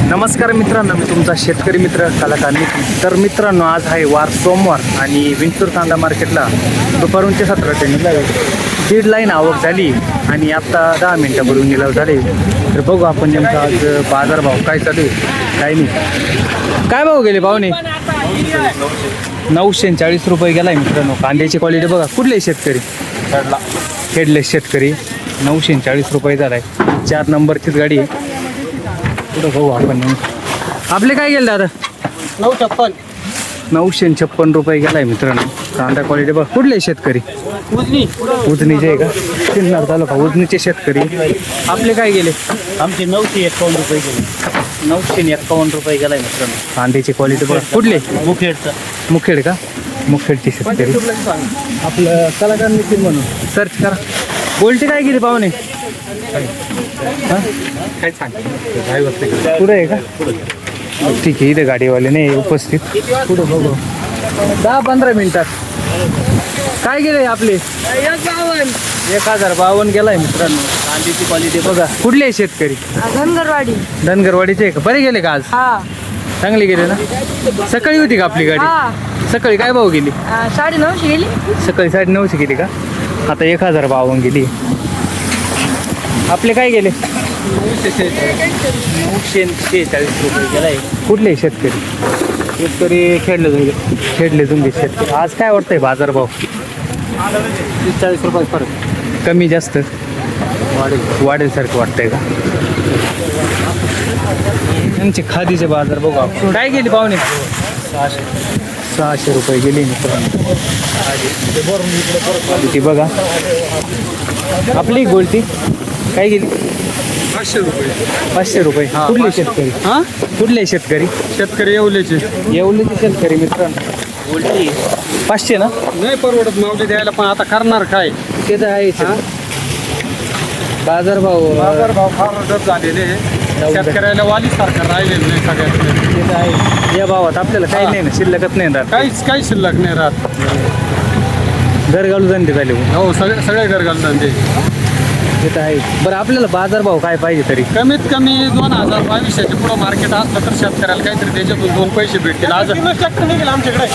नमस्कार मित्रांनो, मी तुमचा शेतकरी मित्र कलाकार नितीन. तर मित्रांनो, आज आहे वार सोमवार आणि विंचूर कांदा मार्केटला दुपारून ते 17 टन दीड लाईन आवक झाली आणि आत्ता 10 मिनिटापूर्वी निलाव झाले. तर बघू आपण नेमका आज बाजारभाव काय चालू आहे काय नाही. काय भाव गेले पाहुणे? 940 रुपये गेला आहे मित्रांनो. कांद्याची क्वालिटी बघा. कुठले शेतकरी? खेडले शेतकरी. 940 रुपये झाला आहे. 4 नंबरचीच गाडी आहे. पुढं बघू आपण. आपले काय गेले दादा? 956 रुपये गेला आहे मित्रांनो. कांदा क्वालिटी बघा. कुठले शेतकरी? उजनीचे आहे का? सिन्नर तालुका उजनीचे शेतकरी. आपले काय गेले? आमचे 951 रुपये गेले. 951 रुपये गेला आहे मित्रांनो. कांद्याची क्वालिटी बघा. कुठले? मुखेडचा. मुखेड का? मुखेडचे शेतकरी. आपलं कलाकार नितीन म्हणून सर्च करा. गोल्टी काय गेली पाहुणे? काय सांग पुढे आहे का? ठीक आहे. इथे गाडीवाले नाही उपस्थित. पुढे बघू. 10-15 मिनिटात काय गेले आपले? 1052 गेलाय मित्रांनो. कांद्याची क्वालिटी बघा. कुठले आहे शेतकरी? धनगरवाडी. धनगरवाडीचे आहे का? बरे गेले का आज? हा चांगली गेले ना? सकाळी होती का आपली गाडी? हा सकाळी काय भाव गेली? 950 गेली. सकाळी 950 गेली का? आता 1052 गेली. आपले काय गेले? 946 रुपये गेलाय. कुठले शेतकरी? शेतकरी खेडले जुंगे शेतकरी. आज काय वाटतंय बाजारभाव? 40 रुपये फरक. कमी जास्त वाढेल सारखं वाटतंय का? यांचे खादीचे बाजार बघू आपण. काय गेली पाहुणे? 600 रुपये गेली मित्रांनो. ती बघा. आपली गोल्टी काय गेली? 500 रुपये. 500 रुपये. कुठले शेतकरी? हा कुठले शेतकरी? शेतकरी येवलेचे. येवलेचे शेतकरी मित्रांनो. गोल्टी 500 ना? नाही परवडत मावले द्यायला, पण आता करणार काय? ते तर आहे. बाजारभाव फार रद्द झालेले. शेतकऱ्याला वाली सारखं राहिलेलं नाही सगळ्यात. ते तर आहे. या भावात आपल्याला काही नाही ना, शिल्लकच नाही राहत. काही शिल्लक नाही राहत. घरघालू धंदे झाले. हो सगळे घर घालतात ते. ते तर आहे. बरं, आपल्याला बाजारभाव काय पाहिजे तरी? कमीत कमी 2022 पुढं मार्केट असलं तर शेतकऱ्याला काहीतरी त्याच्यातून 2 पैसे भेटतील. आज ट्रॅक्टर निघेल आमच्याकडे.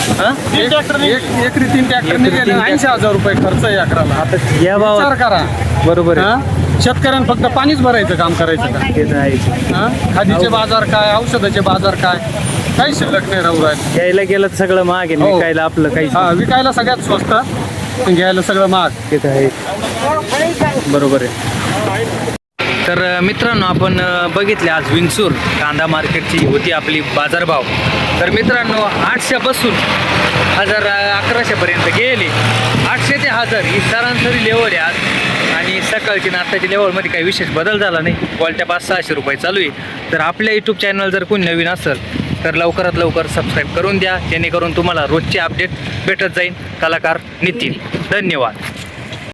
एकरी 3 ट्रॅक्टर निघेल. 80,000 रुपये खर्च आहे एकराला. आता या विचार भावात करा. बरोबर आहे. शेतकऱ्यांना फक्त पाणीच भरायचं काम करायचं का? ते तर आहे. खादीचे बाजार काय, औषधाचे बाजार काय, काही शिल्लक नाही राहू राहिले. घ्यायला गेलं तर सगळं महाग आहे. हो. विकायला आपलं काही. विकायला सगळ्यात स्वस्त, घ्यायला सगळं महाग. ते तर आहे. बरोबर आहे. तर मित्रांनो, आपण बघितले आज विंचूर कांदा मार्केटची होती आपली बाजारभाव. तर मित्रांनो, 800 पासून 1100 पर्यंत गेले. 800 ते 1000 ही सरासरी लेवल आहे आज. आणि सकाळची नाश्त्याच्या लेवलमध्ये काही विशेष बदल झाला नाही. क्वालिट्या 500-600 रुपये चालू आहे. तर आपल्या यूट्यूब चॅनल जर कोणी नवीन असेल तर लवकरात लवकर सबस्क्राईब करून द्या, जेणेकरून तुम्हाला रोजचे अपडेट भेटत जाईल. कलाकार नितीन. धन्यवाद.